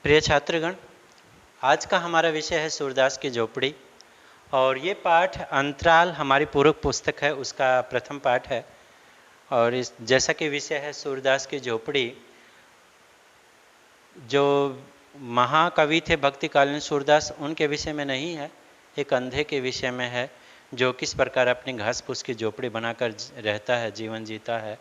प्रिय छात्रगण, आज का हमारा विषय है सूरदास की झोपड़ी। और ये पाठ अंतराल हमारी पूर्व पुस्तक है, उसका प्रथम पाठ है। और इस जैसा कि विषय है सूरदास की झोपड़ी, जो महाकवि थे भक्तिकालीन सूरदास, उनके विषय में नहीं है, एक अंधे के विषय में है, जो किस प्रकार अपनी घास फूस की झोपड़ी बनाकर रहता है, जीवन जीता है।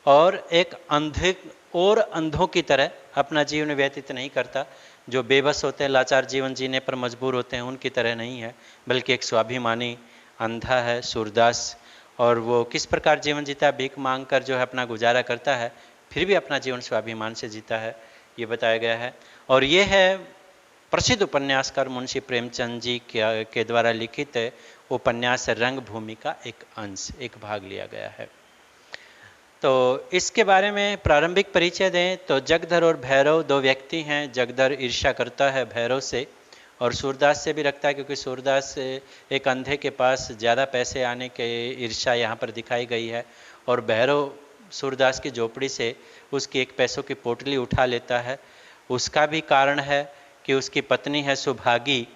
और एक अंधे और अंधों की तरह अपना जीवन व्यतीत नहीं करता, जो बेबस होते हैं, लाचार जीवन जीने पर मजबूर होते हैं, उनकी तरह नहीं है, बल्कि एक स्वाभिमानी अंधा है सूरदास। और वो किस प्रकार जीवन जीता है, भीख मांग कर जो है अपना गुजारा करता है, फिर भी अपना जीवन स्वाभिमान से जीता है, ये बताया गया है। और ये है प्रसिद्ध उपन्यासकार मुंशी प्रेमचंद जी के द्वारा लिखित उपन्यास रंगभूमि का एक अंश, एक भाग लिया गया है। तो इसके बारे में प्रारंभिक परिचय दें तो जगधर और भैरव दो व्यक्ति हैं। जगधर ईर्ष्या करता है भैरव से, और सूरदास से भी रखता है, क्योंकि सूरदास एक अंधे के पास ज़्यादा पैसे आने के ईर्ष्या यहाँ पर दिखाई गई है। और भैरव सूरदास की झोपड़ी से उसकी एक पैसों की पोटली उठा लेता है। उसका भी कारण है कि उसकी पत्नी है सुभागी,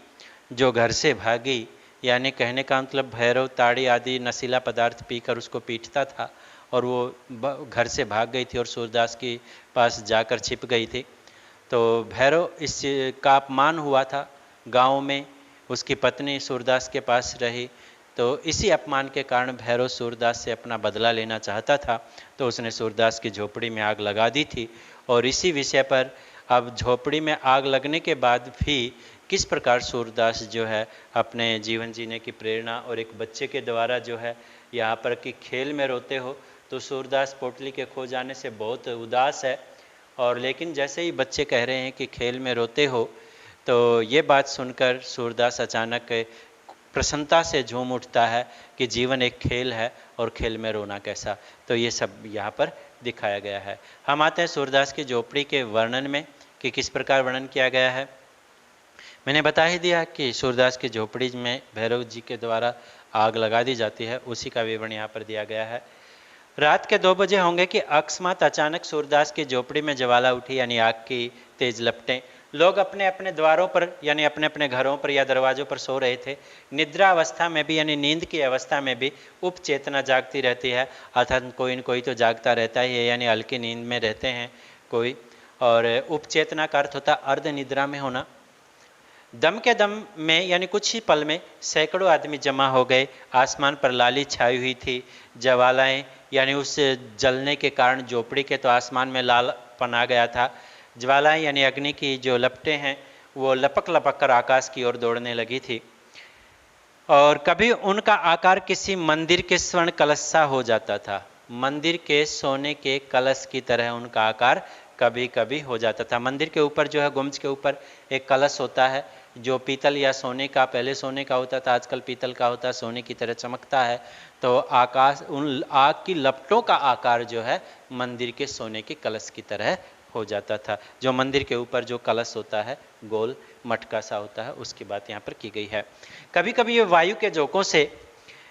जो घर से भागी, यानी कहने का मतलब भैरव ताड़ी आदि नशीला पदार्थ पीकर उसको पीटता था, और वो घर से भाग गई थी और सूरदास के पास जाकर छिप गई थी। तो भैरव इस का अपमान हुआ था गांव में, उसकी पत्नी सूरदास के पास रही, तो इसी अपमान के कारण भैरव सूरदास से अपना बदला लेना चाहता था। तो उसने सूरदास की झोपड़ी में आग लगा दी थी। और इसी विषय पर अब झोपड़ी में आग लगने के बाद भी किस प्रकार सूरदास जो है अपने जीवन जीने की प्रेरणा, और एक बच्चे के द्वारा जो है यहाँ पर कि खेल में रोते हो, तो सूरदास पोटली के खो जाने से बहुत उदास है। और लेकिन जैसे ही बच्चे कह रहे हैं कि खेल में रोते हो, तो ये बात सुनकर सूरदास अचानक प्रसन्नता से झूम उठता है कि जीवन एक खेल है और खेल में रोना कैसा। तो ये सब यहाँ पर दिखाया गया है। हम आते हैं सूरदास की झोपड़ी के वर्णन में कि किस प्रकार वर्णन किया गया है। मैंने बता ही दिया कि सूरदास की झोपड़ी में भैरव जी के द्वारा आग लगा दी जाती है, उसी का विवरण यहाँ पर दिया गया है। रात के 2 बजे होंगे कि अकस्मात अचानक सूरदास की झोपड़ी में ज्वाला उठी, यानी आग की तेज लपटें। लोग अपने अपने द्वारों पर, यानी अपने अपने घरों पर या दरवाजों पर सो रहे थे। निद्रा अवस्था में भी, यानी नींद की अवस्था में भी उपचेतना जागती रहती है, अर्थात कोई न कोई तो जागता रहता ही है, यानी हल्की नींद में रहते हैं कोई। और उपचेतना का अर्थ होता अर्ध निद्रा में होना। दम के दम में, यानी कुछ ही पल में सैकड़ों आदमी जमा हो गए। आसमान पर लाली छाई हुई थी। ज्वालाएं, यानी उस जलने के कारण झोपड़ी के तो आसमान में लालपन आ गया था। ज्वालाएं यानी अग्नि की जो लपटें हैं, वो लपक लपक कर आकाश की ओर दौड़ने लगी थी। और कभी उनका आकार किसी मंदिर के स्वर्ण कलश सा हो जाता था। मंदिर के सोने के कलश की तरह उनका आकार कभी कभी हो जाता था। मंदिर के ऊपर जो है, गुंबज के ऊपर एक कलश होता है, जो पीतल या सोने का, पहले सोने का होता था, आजकल पीतल का होता है, सोने की तरह चमकता है। तो आकाश, उन आग की लपटों का आकार जो है मंदिर के सोने के कलश की तरह हो जाता था। जो मंदिर के ऊपर जो कलश होता है, गोल मटका सा होता है, उसकी बात यहाँ पर की गई है। कभी कभी ये वायु के झोंकों से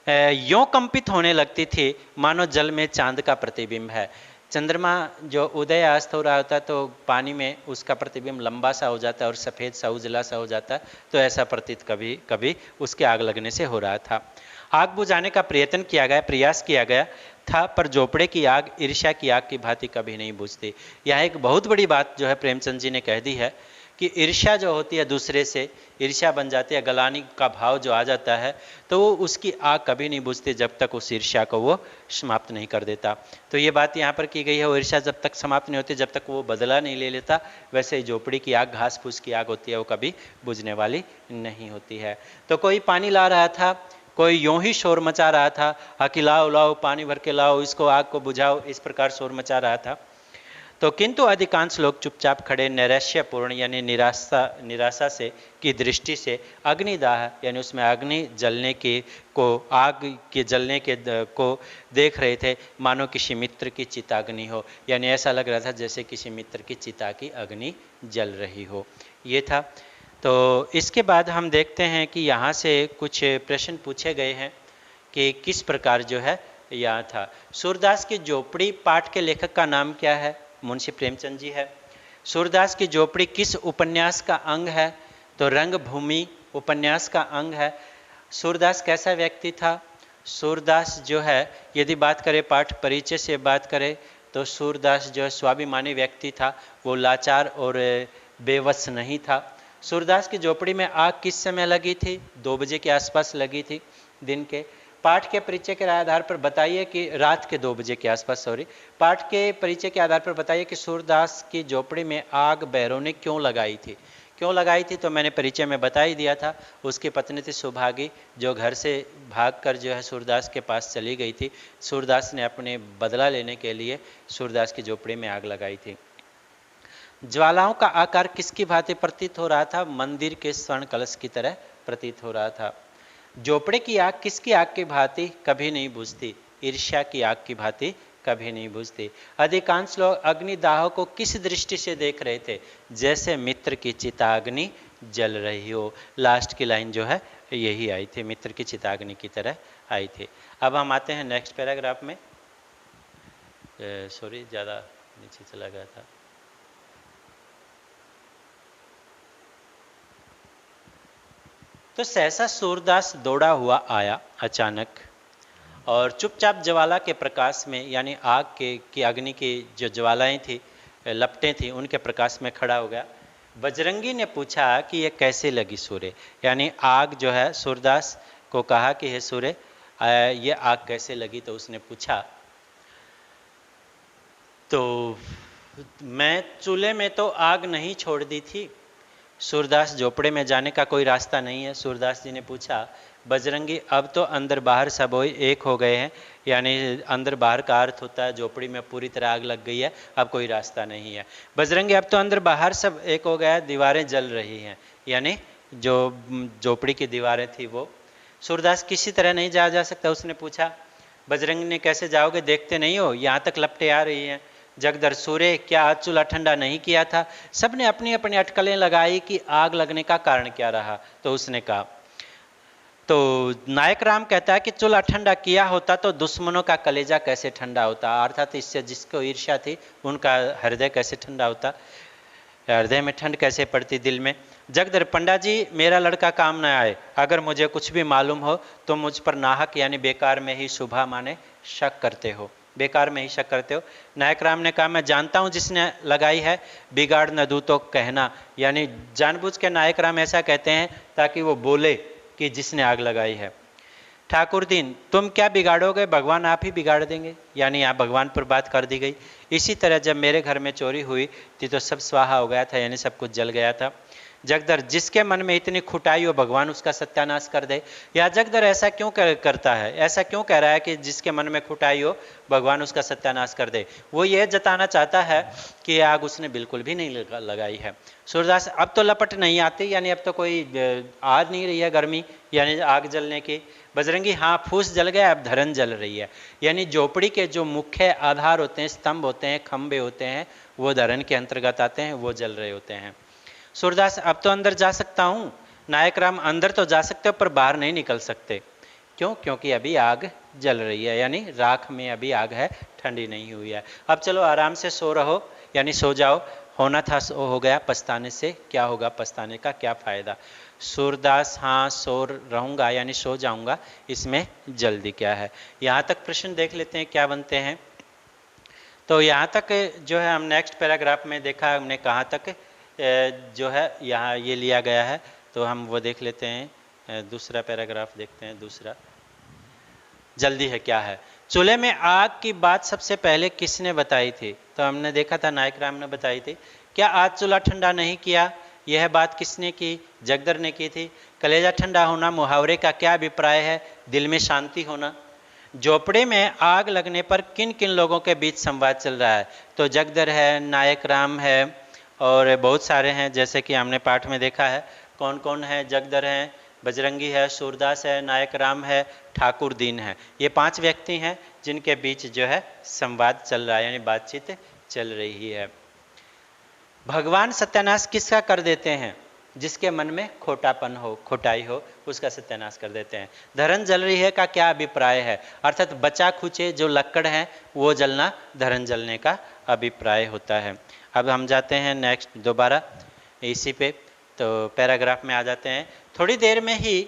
यों कंपित होने लगती थी मानो जल में चांद का प्रतिबिंब है। चंद्रमा जो उदय अस्त हो रहा होता है, तो पानी में उसका प्रतिबिंब लंबा सा हो जाता है और सफ़ेद सा उजला सा हो जाता है। तो ऐसा प्रतीत कभी कभी उसके आग लगने से हो रहा था। आग बुझाने का प्रयास किया गया था, पर झोपड़े की आग ईर्ष्या की आग की भांति कभी नहीं बुझती। यह एक बहुत बड़ी बात जो है प्रेमचंद जी ने कह दी है कि ईर्ष्या जो होती है, दूसरे से ईर्ष्या बन जाती है, गलानी का भाव जो आ जाता है, तो वो उसकी आग कभी नहीं बुझती जब तक उस ईर्ष्या को वो समाप्त नहीं कर देता। तो ये बात यहाँ पर की गई है, वो ईर्ष्या जब तक समाप्त नहीं होती, जब तक वो बदला नहीं ले लेता, वैसे ही झोपड़ी की आग, घास फूस की आग होती है, वो कभी बुझने वाली नहीं होती है। तो कोई पानी ला रहा था, कोई यूं ही शोर मचा रहा था कि लाओ लाओ पानी भर के लाओ, इसको आग को बुझाओ, इस प्रकार शोर मचा रहा था। तो किंतु अधिकांश लोग चुपचाप खड़े नैराश्यपूर्ण, यानी निराशा से की दृष्टि से अग्निदाह, यानी उसमें अग्नि जलने की को, आग के जलने के को देख रहे थे, मानो किसी मित्र की चिताग्नि हो। यानी ऐसा लग रहा था जैसे किसी मित्र की चिता की अग्नि जल रही हो। ये था। तो इसके बाद हम देखते हैं कि यहाँ से कुछ प्रश्न पूछे गए हैं कि किस प्रकार जो है यहाँ था। सूरदास की झोपड़ी पाठ के लेखक का नाम क्या है? मुंशी प्रेमचंद जी है। सूरदास की झोपड़ी किस उपन्यास का अंग है? तो रंगभूमि उपन्यास का अंग है। सूरदास कैसा व्यक्ति था? सूरदास जो है, यदि बात करें पाठ परिचय से बात करें तो सूरदास जो है स्वाभिमानी व्यक्ति था, वो लाचार और बेवश नहीं था। सूरदास की झोपड़ी में आग किस समय लगी थी? 2 बजे के आसपास लगी थी दिन के। पाठ के परिचय के आधार पर बताइए कि रात के 2 बजे के आसपास, सॉरी, पाठ के परिचय के आधार पर बताइए कि सूरदास की झोपड़ी में आग भैरव ने क्यों लगाई थी? क्यों लगाई थी तो मैंने परिचय में बता ही दिया था। उसकी पत्नी थी सुभागी, जो घर से भागकर जो है सूरदास के पास चली गई थी। सूरदास ने अपने बदला लेने के लिए सूरदास की झोपड़ी में आग लगाई थी। ज्वालाओं का आकार किसकी भांति प्रतीत हो रहा था? मंदिर के स्वर्ण कलश की तरह प्रतीत हो रहा था। झोपड़े की आग किसकी आग की भांति कभी नहीं बुझती? ईर्ष्या की आग की भांति कभी नहीं बुझती। अधिकांश लोग अग्निदाह को किस दृष्टि से देख रहे थे? जैसे मित्र की चिताग्नि जल रही हो। लास्ट की लाइन जो है यही आई थी, मित्र की चिताग्नि की तरह आई थी। अब हम आते हैं नेक्स्ट पैराग्राफ में। सॉरी, ज़्यादा नीचे चला गया था। तो सहसा सूरदास दौड़ा हुआ आया अचानक और चुपचाप ज्वाला के प्रकाश में, यानी आग के की अग्नि की जो ज्वालाएं थी, लपटें थी, उनके प्रकाश में खड़ा हो गया। बजरंगी ने पूछा कि ये कैसे लगी सूर्य? यानी आग जो है, सूरदास को कहा कि हे सूर्य, ये आग कैसे लगी? तो उसने पूछा, तो मैं चूल्हे में तो आग नहीं छोड़ दी थी। सूरदास झोपड़े में जाने का कोई रास्ता नहीं है। सूरदास जी ने पूछा, बजरंगी अब तो अंदर बाहर सब एक हो गए हैं, यानी अंदर बाहर का अर्थ होता है झोपड़ी में पूरी तरह आग लग गई है, अब कोई रास्ता नहीं है। बजरंगी अब तो अंदर बाहर सब एक हो गया है, दीवारें जल रही हैं, यानी जो झोपड़ी की दीवारें थी वो। सूरदास किसी तरह नहीं जा सकता। उसने पूछा, बजरंगी ने कैसे जाओगे? देखते नहीं हो यहाँ तक लपटें आ रही हैं। जगदर सूर्य, क्या आज चूल्हा ठंडा नहीं किया था? सबने अपनी अपनी अटकलें लगाई कि आग लगने का कारण क्या रहा। तो उसने कहा, तो नायक राम कहता है कि चूल्हा ठंडा किया होता तो दुश्मनों का कलेजा कैसे ठंडा होता, अर्थात इससे जिसको ईर्ष्या थी उनका हृदय कैसे ठंडा होता, हृदय में ठंड कैसे पड़ती दिल में। जगदर, पंडा जी मेरा लड़का काम न आए, अगर मुझे कुछ भी मालूम हो तो मुझ पर नाहक यानी बेकार में ही शुभा माने शक करते हो, बेकार में ही शक करते हो। नायक राम ने कहा, मैं जानता हूं जिसने लगाई है, बिगाड़ न दूं तो कहना, यानी जानबूझ के नायक राम ऐसा कहते हैं ताकि वो बोले कि जिसने आग लगाई है। ठाकुर दीन, तुम क्या बिगाड़ोगे, भगवान आप ही बिगाड़ देंगे, यानी यहाँ भगवान पर बात कर दी गई। इसी तरह जब मेरे घर में चोरी हुई थी तो सब स्वाहा हो गया था, यानी सब कुछ जल गया था। जगदर, जिसके मन में इतनी खुटाई हो भगवान उसका सत्यानाश कर दे। या जगदर ऐसा क्यों करता है, ऐसा क्यों कह रहा है कि जिसके मन में खुटाई हो भगवान उसका सत्यानाश कर दे? वो ये जताना चाहता है कि आग उसने बिल्कुल भी नहीं लगाई है। सूरदास, अब तो लपट नहीं आती, यानी अब तो कोई आ नहीं रही है गर्मी, यानी आग जलने की। बजरंगी, हाँ फूस जल गया, अब धरन जल रही है, यानी झोपड़ी के जो मुख्य आधार होते हैं, स्तंभ होते हैं, खंबे होते हैं, वो धरन के अंतर्गत आते हैं, वो जल रहे होते हैं। सूरदास, अब तो अंदर जा सकता हूँ। नायक राम, अंदर तो जा सकते हो पर बाहर नहीं निकल सकते। क्यों? क्योंकि अभी आग जल रही है, यानी राख में अभी आग है, ठंडी नहीं हुई है। अब चलो आराम से सो रहो, यानी सो जाओ, होना था सो हो गया, पछताने से क्या होगा, पछताने का क्या फायदा। सूरदास, हाँ सो रहूँगा यानी सो जाऊँगा, इसमें जल्दी क्या है। यहाँ तक प्रश्न देख लेते हैं क्या बनते हैं। तो यहाँ तक जो है हम नेक्स्ट पैराग्राफ में देखा हमने कहाँ तक जो है यहाँ ये लिया गया है, तो हम वो देख लेते हैं। दूसरा पैराग्राफ देखते हैं। दूसरा, जल्दी है क्या है। चूल्हे में आग की बात सबसे पहले किसने बताई थी? तो हमने देखा था नायक राम ने बताई थी। क्या आज चूल्हा ठंडा नहीं किया, यह बात किसने की? जगदर ने की थी। कलेजा ठंडा होना मुहावरे का क्या अभिप्राय है? दिल में शांति होना। झोपड़े में आग लगने पर किन किन लोगों के बीच संवाद चल रहा है? तो जगदर है, नायक राम है और बहुत सारे हैं, जैसे कि हमने पाठ में देखा है। कौन कौन है? जगदर हैं, बजरंगी है, सूरदास है, नायक राम है, ठाकुर दीन है। ये 5 व्यक्ति हैं जिनके बीच जो है संवाद चल रहा है, यानी बातचीत चल रही है। भगवान सत्यानाश किसका कर देते हैं? जिसके मन में खोटापन हो, खोटाई हो, उसका सत्यानाश कर देते हैं। धरन जल रही है का क्या अभिप्राय है, अर्थात बचा खुचे जो लक्कड़ है वो जलना धरन जलने का अभिप्राय होता है। अब हम जाते हैं नेक्स्ट दोबारा इसी पे, तो पैराग्राफ में आ जाते हैं। थोड़ी देर में ही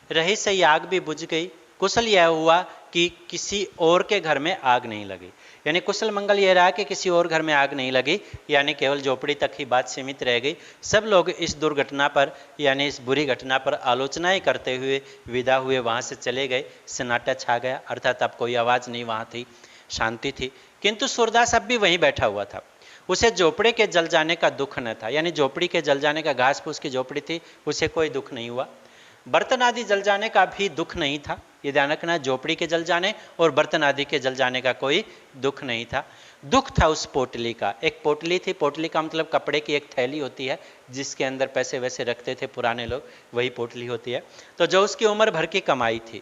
रही से आग भी बुझ गई, कुशल यह हुआ कि किसी और के घर में आग नहीं लगी। यानी कुशल मंगल यह रहा कि किसी और घर में आग नहीं लगी, यानी केवल झोपड़ी तक ही बात सीमित रह गई। सब लोग इस दुर्घटना पर यानी इस बुरी घटना पर आलोचनाएं करते हुए विदा हुए वहाँ से चले गए। सन्नाटा छा गया, अर्थात अब कोई आवाज़ नहीं वहाँ थी, शांति थी। किंतु सूरदास अब भी वहीं बैठा हुआ था। उसे झोपड़े के जल जाने का दुख न था, यानी झोपड़ी के जल जाने का, घास फूस की झोपड़ी थी, उसे कोई दुख नहीं हुआ। बर्तन आदि जल जाने का भी दुख नहीं था। ये ध्यान रखना, झोपड़ी के जल जाने और बर्तन आदि के जल जाने का कोई दुख नहीं था। दुख था उस पोटली का। एक पोटली थी, पोटली का मतलब कपड़े की एक थैली होती है जिसके अंदर पैसे वैसे रखते थे पुराने लोग, वही पोटली होती है। तो जो उसकी उम्र भर की कमाई थी,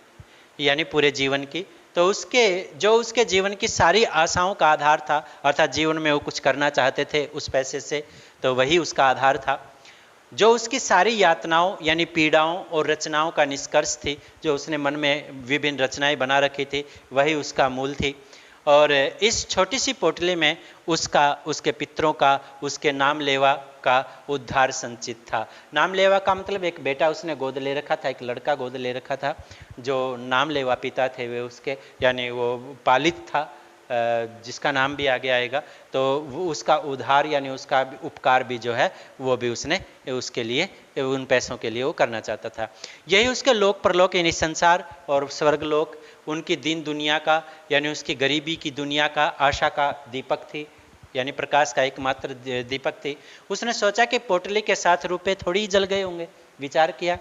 यानी पूरे जीवन की, तो उसके जीवन की सारी आशाओं का आधार था, अर्थात जीवन में वो कुछ करना चाहते थे उस पैसे से, तो वही उसका आधार था। जो उसकी सारी यातनाओं यानी पीड़ाओं और रचनाओं का निष्कर्ष थी, जो उसने मन में विभिन्न रचनाएं बना रखी थी, वही उसका मूल थी। और इस छोटी सी पोटली में उसका, उसके पितरों का, उसके नाम लेवा का उद्धार संचित था। नाम लेवा का मतलब एक बेटा उसने गोद ले रखा था, एक लड़का गोद ले रखा था। जो नाम लेवा पिता थे वे उसके, यानी वो पालित था, जिसका नाम भी आगे आएगा, तो वो उसका उद्धार यानी उसका उपकार भी जो है वो भी उसने उसके लिए, उन पैसों के लिए वो करना चाहता था। यही उसके लोक परलोक यानी संसार और स्वर्गलोक, उनकी दीन दुनिया का यानी उसकी गरीबी की दुनिया का आशा का दीपक थी, यानी प्रकाश का एकमात्र दीपक थी। उसने सोचा कि पोटली के साथ रुपए थोड़ी ही जल गए होंगे। विचार किया,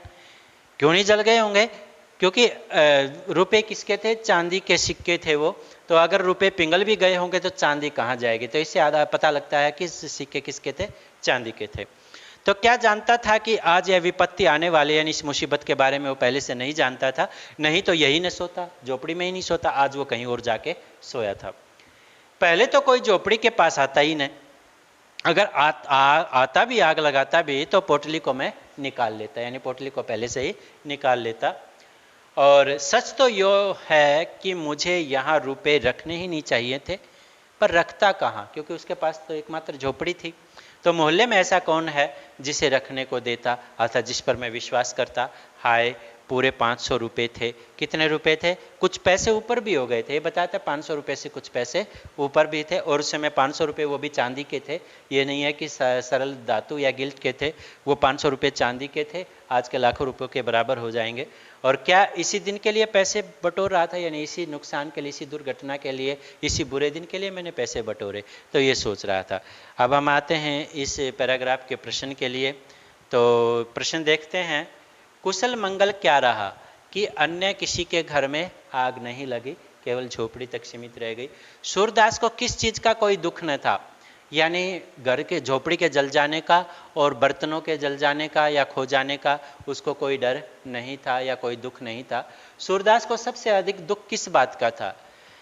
क्यों नहीं जल गए होंगे, क्योंकि रुपए किसके थे, चांदी के सिक्के थे वो, तो अगर रुपए पिघल भी गए होंगे तो चांदी कहाँ जाएगी। तो इससे आधा पता लगता है कि सिक्के किसके थे, चांदी के थे। तो क्या जानता था कि आज यह विपत्ति आने वाले, यानी इस मुसीबत के बारे में वो पहले से नहीं जानता था, नहीं तो यही न सोता, झोपड़ी में ही नहीं सोता, आज वो कहीं और जाके सोया था। पहले तो कोई झोपड़ी के पास आता ही नहीं, अगर आता भी, आग लगाता भी, तो पोटली को मैं निकाल लेता, यानी पोटली को पहले से ही निकाल लेता। और सच तो यो है कि मुझे यहाँ रुपए रखने ही नहीं चाहिए थे, पर रखता कहाँ, क्योंकि उसके पास तो एकमात्र झोपड़ी थी। तो मोहल्ले में ऐसा कौन है जिसे रखने को देता, अर्थात जिस पर मैं विश्वास करता। हाय, पूरे 500 रुपये थे। कितने रुपए थे, कुछ पैसे ऊपर भी हो गए थे, ये बताया 500 रुपये से कुछ पैसे ऊपर भी थे। और उस समय 500 रुपये वो भी चांदी के थे, ये नहीं है कि सरल धातु या गिल्ट के थे, वो 500 रुपये चांदी के थे, आज के लाखों रुपयों के बराबर हो जाएंगे। और क्या इसी दिन के लिए पैसे बटोर रहा था, यानी इसी नुकसान के लिए, इसी दुर्घटना के लिए, इसी बुरे दिन के लिए मैंने पैसे बटोरे, तो ये सोच रहा था। अब हम आते हैं इस पैराग्राफ के प्रश्न के लिए। तो प्रश्न देखते हैं, कुशल मंगल क्या रहा कि अन्य किसी के घर में आग नहीं लगी, केवल झोपड़ी तक सीमित रह गई। सूरदास को किस चीज का कोई दुख न था, यानी घर के, झोपड़ी के जल जाने का और बर्तनों के जल जाने का या खो जाने का उसको कोई डर नहीं था या कोई दुख नहीं था। सूरदास को सबसे अधिक दुख किस बात का था,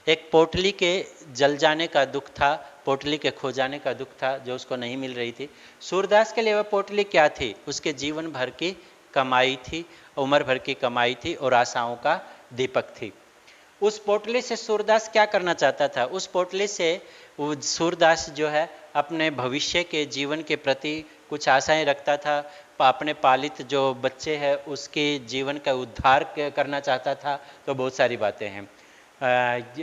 एक पोटली के जल जाने का दुख था, पोटली के खो जाने का दुख था जो उसको नहीं मिल रही थी। सूरदास के लिए वह पोटली क्या थी, उसके जीवन भर की कमाई थी, उम्र भर की कमाई थी और आशाओं का दीपक थी। उस पोटली से सूरदास क्या करना चाहता था, उस पोटली से वो सूरदास जो है अपने भविष्य के जीवन के प्रति कुछ आशाएं रखता था, अपने पालित जो बच्चे हैं उसके जीवन का उद्धार करना चाहता था। तो बहुत सारी बातें हैं,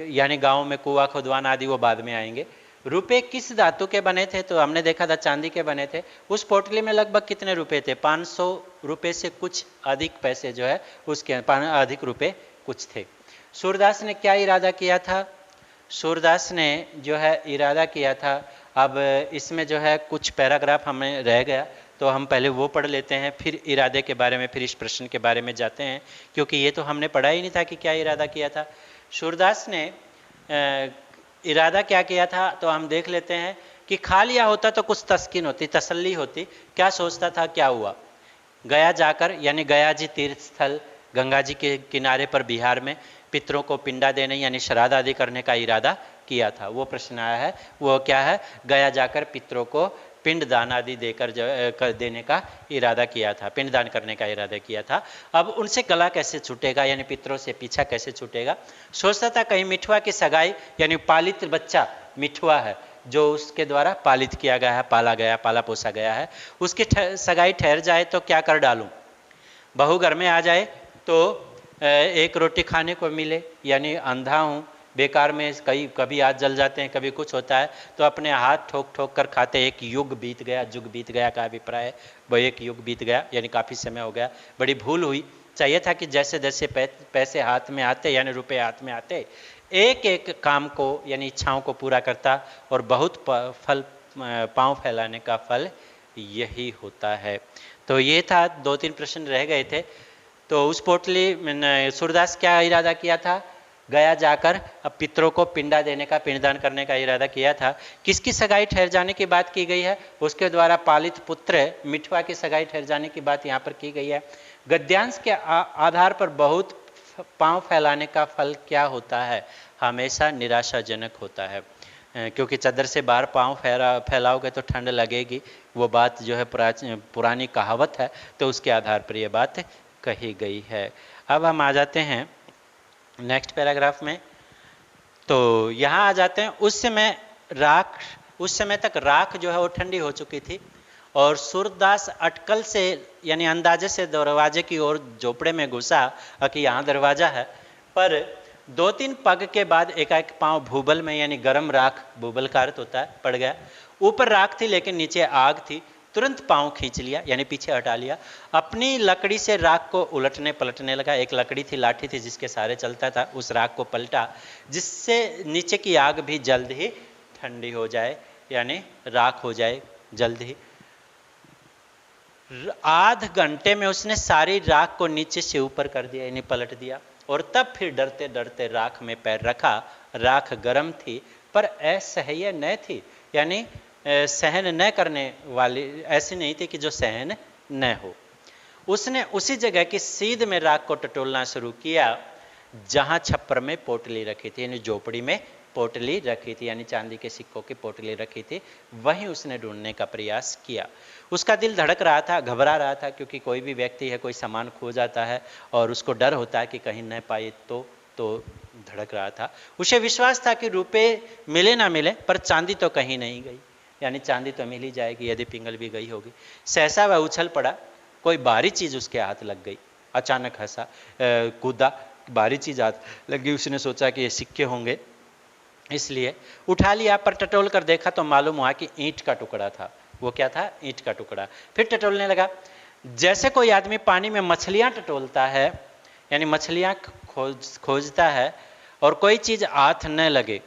यानी गाँव में कुआं खुदवाना आदि वो बाद में आएंगे। रुपए किस धातु के बने थे, तो हमने देखा था चांदी के बने थे। उस पोटली में लगभग कितने रुपए थे, 500 रुपये से कुछ अधिक पैसे जो है उसके अधिक रुपए कुछ थे। सूरदास ने क्या इरादा किया था, सूरदास ने जो है इरादा किया था, अब इसमें जो है कुछ पैराग्राफ हमें रह गया, तो हम पहले वो पढ़ लेते हैं, फिर इरादे के बारे में, फिर इस प्रश्न के बारे में जाते हैं, क्योंकि ये तो हमने पढ़ा ही नहीं था कि क्या इरादा किया था। सूरदास ने इरादा क्या किया था, तो हम देख लेते हैं कि खा लिया होता तो कुछ तस्कीन होती, तसल्ली होती। क्या सोचता था, क्या हुआ, गया जाकर, यानी गया जी तीर्थ स्थल, गंगा जी के किनारे पर बिहार में पितरों को पिंडा देने यानी श्राद्ध आदि करने का इरादा किया था। वो प्रश्न आया है, वो क्या है, गया जाकर पितरों को पिंडदान आदि देकर कर देने का इरादा किया था, पिंडदान करने का इरादा किया था। अब उनसे गला कैसे छूटेगा, यानी पितरों से पीछा कैसे छूटेगा। सोचता था कहीं मिठुआ की सगाई, यानी पालित बच्चा मिठुआ है जो उसके द्वारा पालित किया गया है, पाला गया, पाला पोसा गया है, उसकी सगाई ठहर जाए तो क्या कर डालूं। बहू घर में आ जाए तो एक रोटी खाने को मिले, यानी अंधा हूँ, बेकार में कभी हाथ जल जाते हैं, कभी कुछ होता है, तो अपने हाथ ठोक ठोक कर खाते। एक युग बीत गया, जुग बीत गया का अभिप्राय है, वह एक युग बीत गया, यानी काफ़ी समय हो गया। बड़ी भूल हुई। चाहिए था कि जैसे जैसे पैसे हाथ में आते, यानी रुपए हाथ में आते, एक एक काम को, यानी इच्छाओं को पूरा करता, और बहुत फल, पांव फैलाने का फल यही होता है। तो ये था, 2-3 प्रश्न रह गए थे। तो उस पोटली सूरदास क्या इरादा किया था, गया जाकर अब पितरों को पिंडा देने का, पिंडदान करने का इरादा किया था। किसकी सगाई ठहर जाने की बात की गई है, उसके द्वारा पालित पुत्र मिठुआ की सगाई ठहर जाने की बात यहाँ पर की गई है। गद्यांश के आधार पर बहुत पांव फैलाने का फल क्या होता है, हमेशा निराशाजनक होता है, क्योंकि चादर से बाहर पांव फैलाओगे तो ठंड लगेगी। वो बात जो है पुरानी कहावत है, तो उसके आधार पर यह बात कही गई है। अब हम आ जाते हैं नेक्स्ट पैराग्राफ में। तो यहाँ आ जाते हैं, उस समय तक राख जो है वो ठंडी हो चुकी थी, और सूरदास अटकल से, यानी अंदाजे से दरवाजे की ओर झोपड़े में घुसा कि यहाँ दरवाजा है, पर 2-3 पग के बाद एकाएक पांव भूबल में, यानी गर्म राख, भूबल का अर्थ होता है, पड़ गया। ऊपर राख थी लेकिन नीचे आग थी। तुरंत पांव खींच लिया, यानी पीछे हटा लिया। अपनी लकड़ी से राख को उलटने पलटने लगा। एक लकड़ी थी, लाठी थी, जिसके सहारे चलता था। उस राख को पलटा, जिससे नीचे की आग भी जल्द ही ठंडी हो जाए, यानी राख हो जाए जल्द ही। आध घंटे में उसने सारी राख को नीचे से ऊपर कर दिया, यानी पलट दिया, और तब फिर डरते डरते राख में पैर रखा। राख गर्म थी पर असह्य न थी, यानी सहन न करने वाली, ऐसी नहीं थी कि जो सहन न हो। उसने उसी जगह की सीध में राख को टटोलना शुरू किया जहां छप्पर में पोटली रखी थी, यानी झोपड़ी में पोटली रखी थी, यानी चांदी के सिक्कों की पोटली रखी थी, वहीं उसने ढूंढने का प्रयास किया। उसका दिल धड़क रहा था, घबरा रहा था, क्योंकि कोई भी व्यक्ति है, कोई सामान खो जाता है और उसको डर होता है कि कहीं न पाए तो धड़क रहा था। उसे विश्वास था कि रुपए मिले ना मिले, पर चांदी तो कहीं नहीं गई, यानी चांदी तो मिल ही जाएगी यदि पिंगल भी गई होगी। सहसा वह उछल पड़ा, कोई भारी चीज उसके हाथ लग गई। अचानक हंसा, कूदा, भारी चीज हाथ लग गई। उसने सोचा कि ये सिक्के होंगे, इसलिए उठा लिया, पर टटोल कर देखा तो मालूम हुआ कि ईंट का टुकड़ा था। वो क्या था, ईंट का टुकड़ा। फिर टटोलने लगा, जैसे कोई आदमी पानी में मछलियां टटोलता है, यानी मछलियां खोजता है, और कोई चीज हाथ न लगे।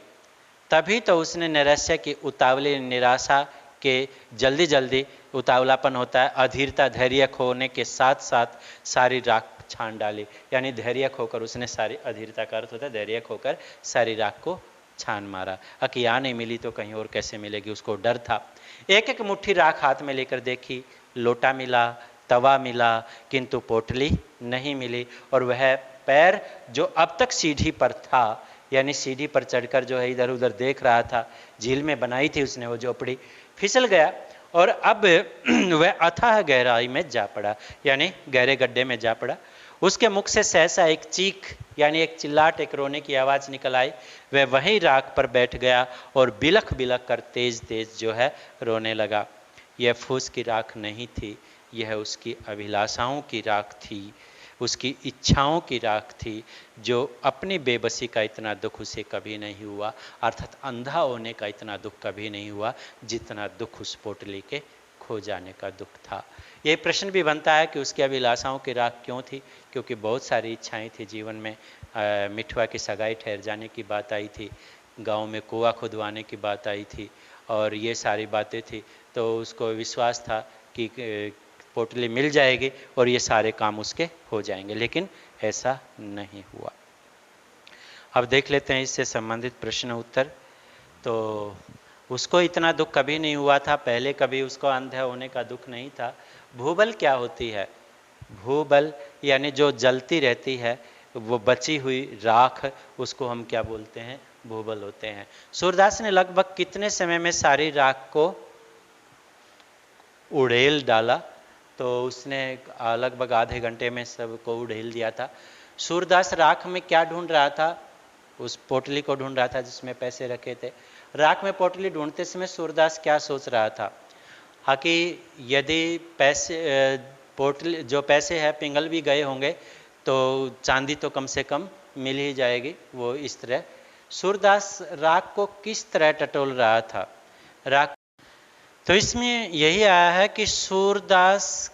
तभी तो उसने नैराश्य की उतावली, निराशा के जल्दी जल्दी उतावलापन होता है, अधीरता, धैर्य खोने के साथ साथ सारी राख छान डाली, यानी धैर्य खोकर उसने सारी, अधीरता का अर्थ होता है धैर्य खोकर सारी राख को छान मारा। अकिया नहीं मिली तो कहीं और कैसे मिलेगी, उसको डर था। एक एक मुट्ठी राख हाथ में लेकर देखी, लोटा मिला, तवा मिला, किंतु पोटली नहीं मिली। और वह पैर जो अब तक सीढ़ी पर था, यानी सीढ़ी पर चढ़कर जो है इधर उधर देख रहा था, झील में बनाई थी उसने वो झोपड़ी, फिसल गया और अब वह अथाह गहराई में जा पड़ा, यानी गहरे गड्ढे में जा पड़ा। उसके मुख से सहसा एक चीख, यानी एक चिल्लाहट, एक रोने की आवाज निकल आई। वह वहीं राख पर बैठ गया और बिलख बिलख कर तेज तेज जो है रोने लगा। यह फूस की राख नहीं थी, यह उसकी अभिलाषाओं की राख थी, उसकी इच्छाओं की राख थी, जो अपनी बेबसी का इतना दुख उसे कभी नहीं हुआ, अर्थात अंधा होने का इतना दुख कभी नहीं हुआ जितना दुख उस पोटली के खो जाने का दुख था। ये प्रश्न भी बनता है कि उसकी अभिलाषाओं की राख क्यों थी, क्योंकि बहुत सारी इच्छाएं थी जीवन में। मिठुआ की सगाई ठहर जाने की बात आई थी, गांव में कुआं खुदवाने की बात आई थी, और ये सारी बातें थी। तो उसको विश्वास था कि पोटली मिल जाएगी और ये सारे काम उसके हो जाएंगे, लेकिन ऐसा नहीं हुआ। अब देख लेते हैं इससे संबंधित प्रश्न उत्तर। तो उसको इतना दुख कभी नहीं हुआ था, पहले कभी उसको अंधे होने का दुख नहीं था। भूबल क्या होती है? भूबल यानी जो जलती रहती है, वो बची हुई राख, उसको हम क्या बोलते हैं? भूबल होते हैं। सूरदास ने लगभग कितने समय में सारी राख को उड़ेल डाला तो उसने लगभग आधे घंटे में सबको उड़ेल दिया था। सूरदास राख में क्या ढूंढ रहा था? उस पोटली को ढूंढ रहा था जिसमें पैसे रखे थे। राख में पोटली ढूंढते समय सूरदास क्या सोच रहा था? हाँ कि यदि पैसे पोटली जो पैसे हैं पिंगल भी गए होंगे तो चांदी तो कम से कम मिल ही जाएगी। वो इस तरह सूरदास राख को किस तरह टटोल रहा था? राख तो इसमें यही आया है कि सूरदास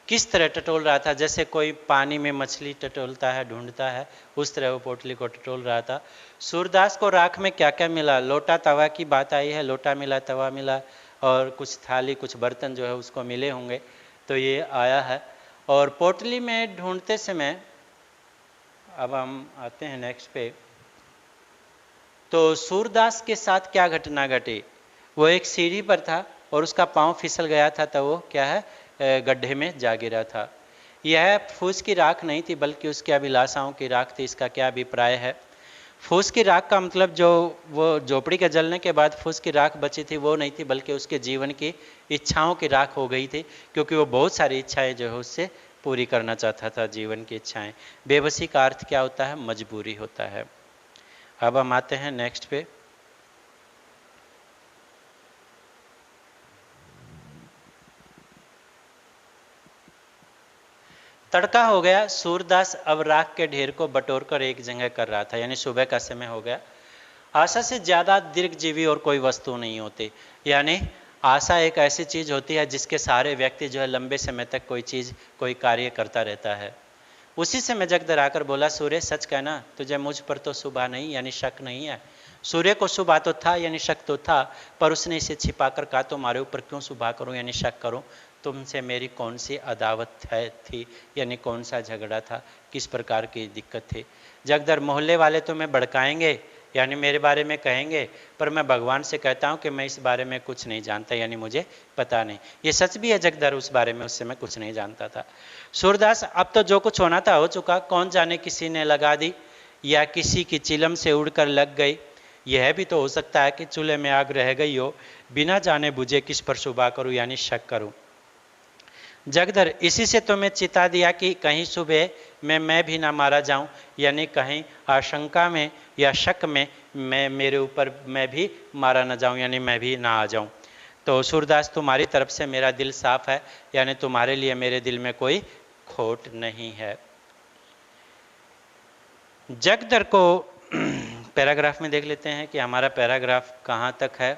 किस तरह टटोल रहा था, जैसे कोई पानी में मछली टटोलता है, ढूंढता है, उस तरह वो पोटली को टटोल रहा था। सूरदास को राख में क्या क्या मिला? लोटा तवा की बात आई है, लोटा मिला, तवा मिला और कुछ थाली, कुछ बर्तन जो है उसको मिले होंगे, तो ये आया है। और पोटली में ढूंढते समय, अब हम आते हैं नेक्स्ट पे, तो सूरदास के साथ क्या घटना घटी? वो एक सीढ़ी पर था और उसका पांव फिसल गया था, तो वो क्या है, गड्ढे में जा गिरा था। यह फूस की राख नहीं थी बल्कि उसकी अभिलाषाओं की राख थी। इसका क्या अभिप्राय है? फूस की राख का मतलब जो वो झोपड़ी के जलने के बाद फूस की राख बची थी वो नहीं थी, बल्कि उसके जीवन की इच्छाओं की राख हो गई थी, क्योंकि वो बहुत सारी इच्छाएं जो है उससे पूरी करना चाहता था, जीवन की इच्छाएं। बेबसी का अर्थ क्या होता है? मजबूरी होता है। अब हम आते हैं नेक्स्ट पे। तड़का हो गया। सूरदास अब राख के ढेर को बटोर कर एक जगह कर रहा था, यानी सुबह का समय हो गया। आशा से ज्यादा दीर्घजीवी और कोई वस्तु नहीं होती, यानी आशा एक ऐसी चीज होती है जिसके सहारे व्यक्ति जो है लंबे समय तक कोई चीज, कोई कार्य करता रहता है। उसी समय जगदर आकर बोला, सूर्य सच कहना, तुझे मुझ पर तो शुभा नहीं, यानी शक नहीं है। सूर्य को शुभा तो था, यानी शक तो था, पर उसने इसे छिपाकर कहा, तुम्हारे ऊपर क्यों शुभा करूं, यानी शक करूं? तुमसे मेरी कौन सी अदावत है थी, यानी कौन सा झगड़ा था, किस प्रकार की दिक्कत थी? जगदर, मोहल्ले वाले तुम्हें भड़काएंगे, यानी मेरे बारे में कहेंगे, पर मैं भगवान से कहता हूँ कि मैं इस बारे में कुछ नहीं जानता, यानी मुझे पता नहीं। ये सच भी है जगदर, उस बारे में उससे मैं कुछ नहीं जानता था। सूरदास, अब तो जो कुछ होना था हो चुका, कौन जाने किसी ने लगा दी या किसी की चिलम से उड़कर लग गई। यह भी तो हो सकता है कि चूल्हे में आग रह गई हो, बिना जाने बुझे किस पर शुभा करूं, यानी शक करूं। जगदर, इसी से तो मैं चिता दिया कि कहीं सुबह में मैं भी ना मारा जाऊं, यानी कहीं आशंका में या शक में मैं मेरे ऊपर मैं भी मारा ना जाऊं, यानी मैं भी ना आ जाऊं। तो सूरदास, तुम्हारी तरफ से मेरा दिल साफ है, यानी तुम्हारे लिए मेरे दिल में कोई खोट नहीं है। जगदर को पैराग्राफ में देख लेते हैं कि हमारा पैराग्राफ कहाँ तक है।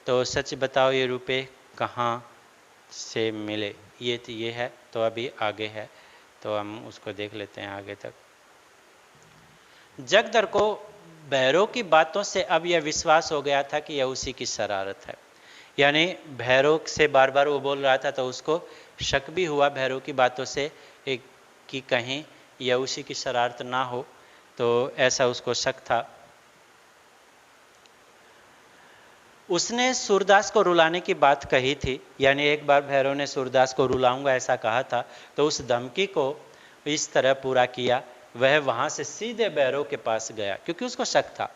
तो सच बताओ ये रुपए कहाँ से मिले, ये है, तो अभी आगे है, तो हम उसको देख लेते हैं आगे तक। जगदर को भैरव की बातों से अब यह विश्वास हो गया था कि यह उसी की शरारत है, यानी भैरव से बार बार वो बोल रहा था, तो उसको शक भी हुआ भैरव की बातों से कि कहीं यह उसी की शरारत ना हो, तो ऐसा उसको शक था। उसने सूरदास को रुलाने की बात कही थी, यानी एक बार भैरव ने सूरदास को रुलाऊंगा ऐसा कहा था, तो उस धमकी को इस तरह पूरा किया। वह वहां से सीधे भैरव के पास गया, क्योंकि उसको शक था।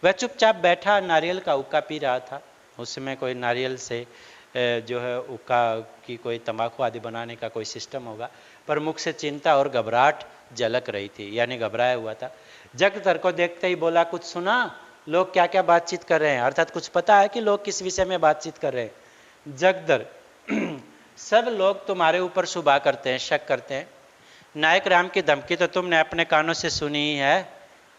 वह चुपचाप बैठा नारियल का उक्का पी रहा था। उसमें कोई नारियल से जो है उक्का की कोई तंबाकू आदि बनाने का कोई सिस्टम होगा, पर मुख से चिंता और घबराहट झलक रही थी, यानी घबराया हुआ था। जगदर को देखते ही बोला, कुछ सुना? लोग क्या क्या बातचीत कर रहे हैं, अर्थात कुछ पता है कि लोग किस विषय में बातचीत कर रहे हैं? जगदर, सब लोग तुम्हारे ऊपर शुभा करते हैं, शक करते हैं। नायक राम की धमकी तो तुमने अपने कानों से सुनी ही है,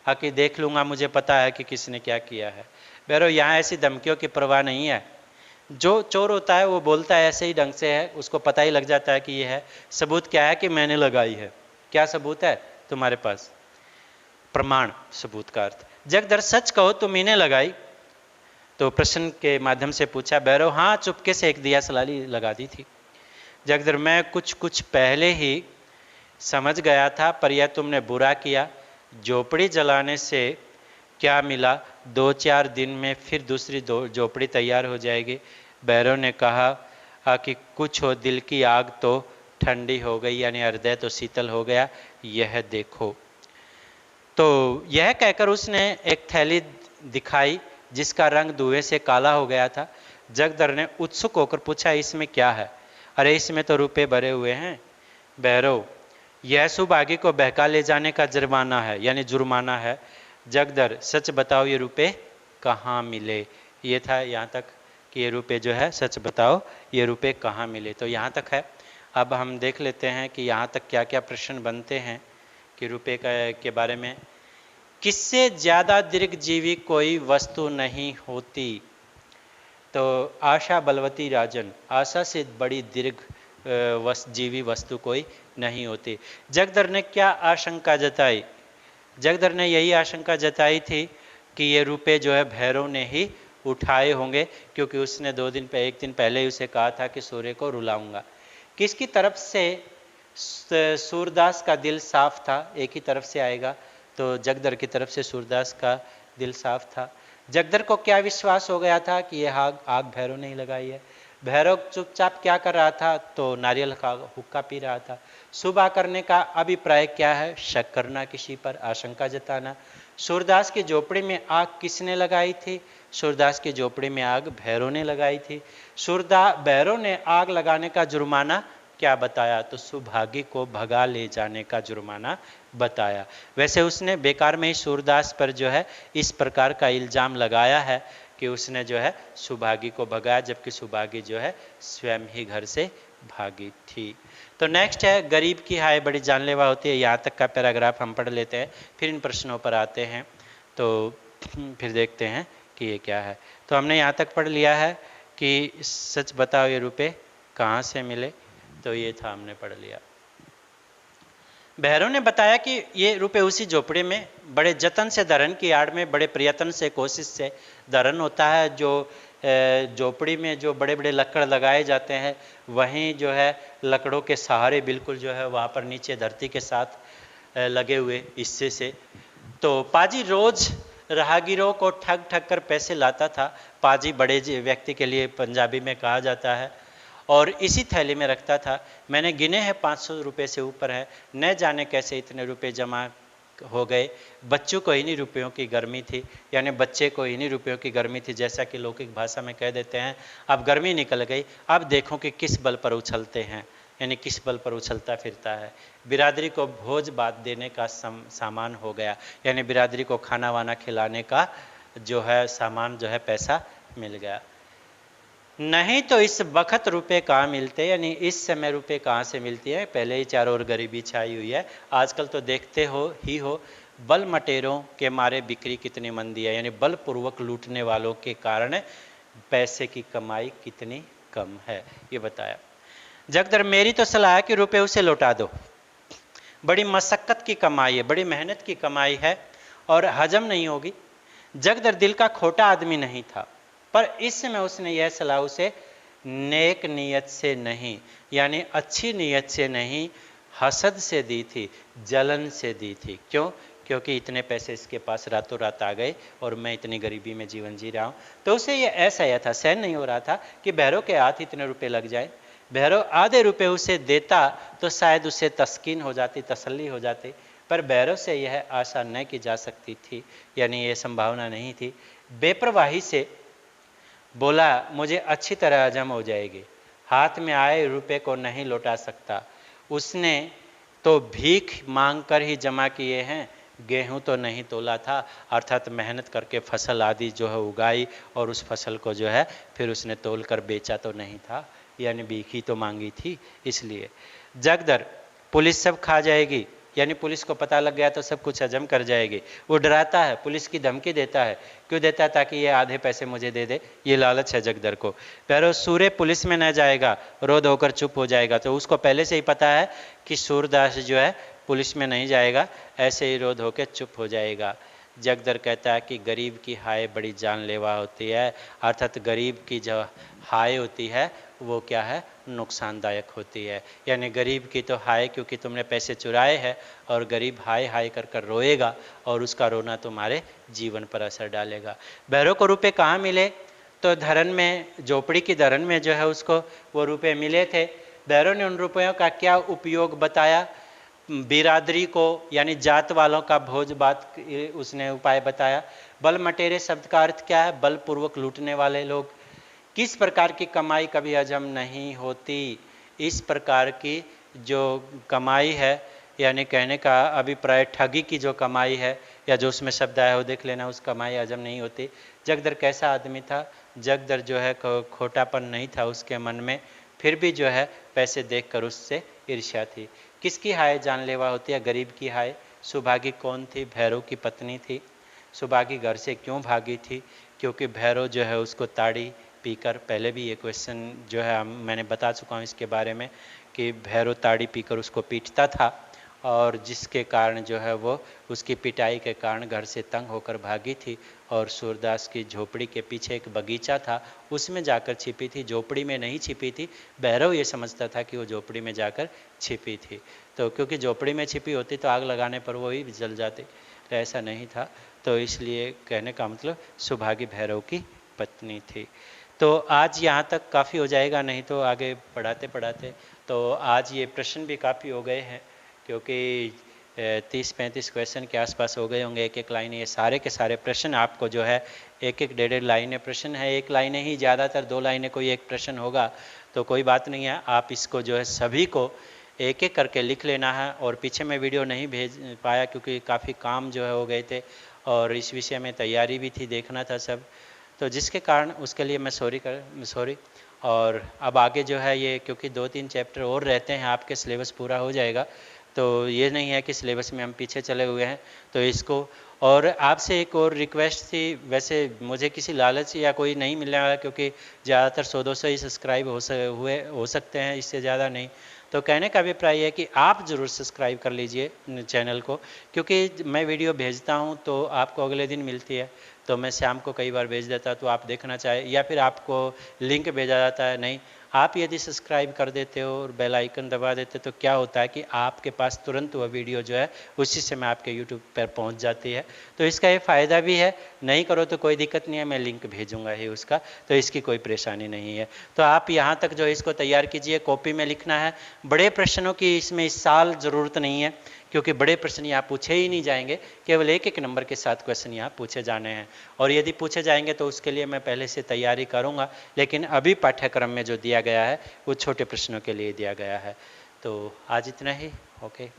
कि देख लूंगा, मुझे पता है कि किसने क्या किया है। भैरव, यहाँ ऐसी धमकियों की परवाह नहीं है। जो चोर होता है वो बोलता है ऐसे ही ढंग से है, उसको पता ही लग जाता है कि ये है। सबूत क्या है? कि मैंने लगाई है। क्या सबूत है तुम्हारे पास? प्रमाण, सबूत का अर्थ। जगदर, सच कहो तुम इन्हें लगाई? तो प्रश्न के माध्यम से पूछा। भैरव, हाँ, चुपके से एक दिया सलाली लगा दी थी। जगदर, मैं कुछ पहले ही समझ गया था, पर यह तुमने बुरा किया। झोपड़ी जलाने से क्या मिला? 2-4 दिन में फिर दूसरी झोपड़ी तैयार हो जाएगी। भैरव ने कहा कि कुछ हो, दिल की आग तो ठंडी हो गई, यानी हृदय तो शीतल हो गया, यह देखो। तो यह कहकर उसने एक थैली दिखाई जिसका रंग धुएं से काला हो गया था। जगदर ने उत्सुक होकर पूछा, इसमें क्या है? अरे इसमें तो रुपए भरे हुए हैं। भैरव, यह सुभागी को बहका ले जाने का जुर्माना है, यानी जुर्माना है। जगदर, सच बताओ ये रुपए कहाँ मिले। ये था यहाँ तक कि ये रुपए जो है, सच बताओ ये रुपए कहाँ मिले, तो यहाँ तक है। अब हम देख लेते हैं कि यहाँ तक क्या क्या प्रश्न बनते हैं कि रुपए के बारे में। किससे ज़्यादा दीर्घजीवी कोई वस्तु नहीं होती। तो आशा बलवती राजन, आशा से बड़ी दीर्घ जीवी वस्तु कोई नहीं होती। जगदर ने क्या आशंका जताई। जगदर ने यही आशंका जताई थी कि ये रुपए जो है भैरव ने ही उठाए होंगे, क्योंकि उसने एक दिन पहले ही उसे कहा था कि सूर्य को रुलाऊंगा। किसकी तरफ से सूरदास का दिल साफ था, एक ही तरफ से आएगा, तो जगदर की तरफ से सूरदास का दिल साफ था। जगदर को क्या विश्वास हो गया था कि यह आग भैरव ने ही लगाई है। भैरव चुपचाप क्या कर रहा था, तो नारियल का हुक्का पी रहा था। सुबह करने का अभिप्राय क्या है, शक करना किसी पर, आशंका जताना। सूरदास की झोपड़ी में आग किसने लगाई थी। सूरदास की झोपड़ी में आग भैरव ने लगाई थी। भैरव ने आग लगाने का जुर्माना क्या बताया, तो सुभागी को भगा ले जाने का जुर्माना बताया। वैसे उसने बेकार में ही सूरदास पर जो है इस प्रकार का इल्जाम लगाया है कि उसने जो है सुभागी को भगाया, जबकि सुभागी जो है स्वयं ही घर से भागी थी। तो नेक्स्ट है, गरीब की हाय बड़ी जानलेवा होती है। यहाँ तक का पैराग्राफ हम पढ़ लेते हैं, फिर इन प्रश्नों पर आते हैं, तो फिर देखते हैं कि ये क्या है। तो हमने यहाँ तक पढ़ लिया है कि सच बताओ ये रुपए कहाँ से मिले, तो ये था, हमने पढ़ लिया। भैरव ने बताया कि ये रुपए उसी झोपड़ी में बड़े जतन से दरन की आड़ में, बड़े प्रयत्न से, कोशिश से दरन होता है। जो झोपड़ी में जो बड़े बड़े लकड़ लगाए जाते हैं, वहीं जो है लकड़ों के सहारे बिल्कुल जो है वहाँ पर नीचे धरती के साथ लगे हुए हिस्से से। तो पाजी रोज राहगीरों को ठग ठग कर पैसे लाता था। पाजी बड़े व्यक्ति के लिए पंजाबी में कहा जाता है, और इसी थैली में रखता था। मैंने गिने हैं 500 रुपये से ऊपर है, न जाने कैसे इतने रुपए जमा हो गए। बच्चों को इन्हीं रुपयों की गर्मी थी, यानी बच्चे को इन्हीं रुपयों की गर्मी थी, जैसा कि लौकिक भाषा में कह देते हैं, अब गर्मी निकल गई, अब देखो कि किस बल पर उछलते हैं, यानी किस बल पर उछलता फिरता है। बिरादरी को भोज बात देने का सामान हो गया, यानी बिरादरी को खाना वाना खिलाने का जो है सामान जो है पैसा मिल गया। नहीं तो इस वक्त रुपए कहाँ मिलते, यानी इस समय रुपए कहाँ से मिलती है, पहले ही चारों ओर गरीबी छाई हुई है। आजकल तो देखते हो बल मटेरों के मारे बिक्री कितनी मंदी है, यानी बलपूर्वक लूटने वालों के कारण पैसे की कमाई कितनी कम है, ये बताया। जगदर, मेरी तो सलाह है कि रुपए उसे लौटा दो, बड़ी मशक्कत की कमाई है, बड़ी मेहनत की कमाई है और हजम नहीं होगी। जगदर दिल का खोटा आदमी नहीं था, पर इस समय उसने यह सलाह उसे नेक नीयत से नहीं, यानी अच्छी नीयत से नहीं, हसद से दी थी, जलन से दी थी। क्यों? क्योंकि इतने पैसे इसके पास रातों रात आ गए और मैं इतनी गरीबी में जीवन जी रहा हूँ। तो उसे ये असह्य था, सहन नहीं हो रहा था कि भैरव के हाथ इतने रुपए लग जाए। भैरव आधे रुपए उसे देता तो शायद उसे तस्कीन हो जाती, तसल्ली हो जाती, पर भैरव से यह आशा न की जा सकती थी, यानी यह संभावना नहीं थी। बेपरवाही से बोला, मुझे अच्छी तरह हजम हो जाएगी, हाथ में आए रुपए को नहीं लौटा सकता। उसने तो भीख मांग कर ही जमा किए हैं, गेहूं तो नहीं तोला था, अर्थात मेहनत करके फसल आदि जो है उगाई और उस फसल को जो है फिर उसने तोल कर बेचा तो नहीं था, यानी भीख ही तो मांगी थी। इसलिए जगदर, पुलिस सब खा जाएगी, यानी पुलिस को पता लग गया तो सब कुछ हजम कर जाएगी। वो डराता है, पुलिस की धमकी देता है। क्यों देता है? ताकि ये आधे पैसे मुझे दे दे, ये लालच है जगदर को। भैरव, सूर्य पुलिस में न जाएगा, रोध होकर चुप हो जाएगा। तो उसको पहले से ही पता है कि सूरदास जो है पुलिस में नहीं जाएगा, ऐसे ही रोध होकर चुप हो जाएगा। जगदर कहता है कि गरीब की हाय बड़ी जानलेवा होती है, अर्थात गरीब की जो हाय होती है वो क्या है, नुकसानदायक होती है। यानी गरीब की तो हाय, क्योंकि तुमने पैसे चुराए हैं, और गरीब हाय हाय कर कर रोएगा और उसका रोना तुम्हारे जीवन पर असर डालेगा। भैरव को रुपए कहाँ मिले? तो धरन में, झोपड़ी की धरन में जो है उसको वो रुपए मिले थे। भैरव ने उन रुपयों का क्या उपयोग बताया? बिरादरी को, यानी जात वालों का भोज बात उसने उपाय बताया। बल मटेरे शब्द का अर्थ क्या है? बलपूर्वक लूटने वाले लोग। किस प्रकार की कमाई कभी हजम नहीं होती, इस प्रकार की जो कमाई है, यानी कहने का अभिप्राय ठगी की जो कमाई है या जो उसमें शब्द आया हो देख लेना, उस कमाई हजम नहीं होती। जगदर कैसा आदमी था? जगदर जो है खोटापन नहीं था उसके मन में, फिर भी जो है पैसे देखकर उससे ईर्ष्या थी। किसकी हाय जानलेवा होती है? गरीब की हाय। सुभागी कौन थी? भैरव की पत्नी थी। सुभागी घर से क्यों भागी थी? क्योंकि भैरव जो है उसको ताड़ी पीकर, पहले भी ये क्वेश्चन जो है मैंने बता चुका हूँ इसके बारे में, कि भैरव ताड़ी पीकर उसको पीटता था और जिसके कारण जो है वो उसकी पिटाई के कारण घर से तंग होकर भागी थी और सूरदास की झोपड़ी के पीछे एक बगीचा था, उसमें जाकर छिपी थी। झोपड़ी में नहीं छिपी थी, भैरव ये समझता था कि वो झोपड़ी में जाकर छिपी थी। तो क्योंकि झोपड़ी में छिपी होती तो आग लगाने पर वो ही जल जाती, तो ऐसा नहीं था। तो इसलिए कहने का मतलब सुभागी भैरव की पत्नी थी। तो आज यहाँ तक काफ़ी हो जाएगा, नहीं तो आगे पढ़ाते पढ़ाते तो आज ये प्रश्न भी काफ़ी हो गए हैं, क्योंकि 30-35 क्वेश्चन के आसपास हो गए होंगे। एक एक लाइन, ये सारे के सारे प्रश्न आपको जो है एक एक 1.5 लाइनें प्रश्न है, एक लाइनें ही ज़्यादातर, 2 लाइनें कोई एक प्रश्न होगा, तो कोई बात नहीं है। आप इसको जो है सभी को एक एक करके लिख लेना है। और पीछे मैं वीडियो नहीं भेज पाया क्योंकि काफ़ी काम जो है हो गए थे और इस विषय में तैयारी भी थी, देखना था सब, तो जिसके कारण उसके लिए मैं सॉरी। और अब आगे जो है ये, क्योंकि 2-3 चैप्टर और रहते हैं, आपके सिलेबस पूरा हो जाएगा, तो ये नहीं है कि सिलेबस में हम पीछे चले हुए हैं। तो इसको, और आपसे एक और रिक्वेस्ट थी, वैसे मुझे किसी लालच या कोई नहीं मिलने वाला, क्योंकि ज़्यादातर 100-200 ही सब्सक्राइब हो सकते हैं, इससे ज़्यादा नहीं। तो कहने का अभिप्राय है कि आप ज़रूर सब्सक्राइब कर लीजिए चैनल को, क्योंकि मैं वीडियो भेजता हूँ तो आपको अगले दिन मिलती है, तो मैं शाम को कई बार भेज देता, तो आप देखना चाहे, या फिर आपको लिंक भेजा जाता है, नहीं, आप यदि सब्सक्राइब कर देते हो और बेल आइकन दबा देते तो क्या होता है कि आपके पास तुरंत वह वीडियो जो है उसी समय आपके यूट्यूब पर पहुंच जाती है। तो इसका ये फ़ायदा भी है, नहीं करो तो कोई दिक्कत नहीं है, मैं लिंक भेजूंगा ही उसका, तो इसकी कोई परेशानी नहीं है। तो आप यहाँ तक जो इसको तैयार कीजिए, कॉपी में लिखना है। बड़े प्रश्नों की इसमें इस साल ज़रूरत नहीं है, क्योंकि बड़े प्रश्न यहाँ पूछे ही नहीं जाएंगे, केवल एक एक नंबर के साथ क्वेश्चन यहाँ पूछे जाने हैं। और यदि पूछे जाएंगे तो उसके लिए मैं पहले से तैयारी करूँगा, लेकिन अभी पाठ्यक्रम में जो दिया गया है वो छोटे प्रश्नों के लिए दिया गया है। तो आज इतना ही, ओके।